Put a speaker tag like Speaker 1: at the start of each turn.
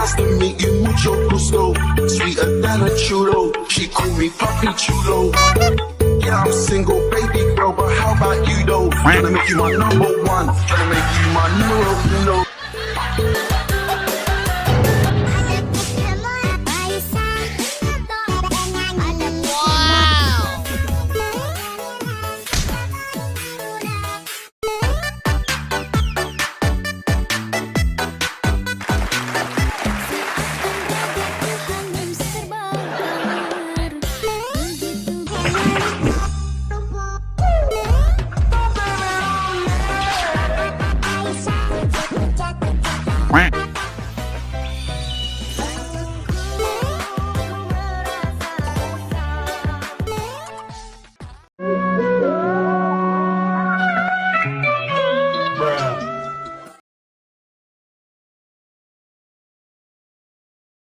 Speaker 1: Nice to meet you, mucho gusto. Sweeter than a churro. She call me Papi Chulo. Yeah, I'm single, baby girl, but how about you though? Gonna make you my number one. Gonna make you my numero uno.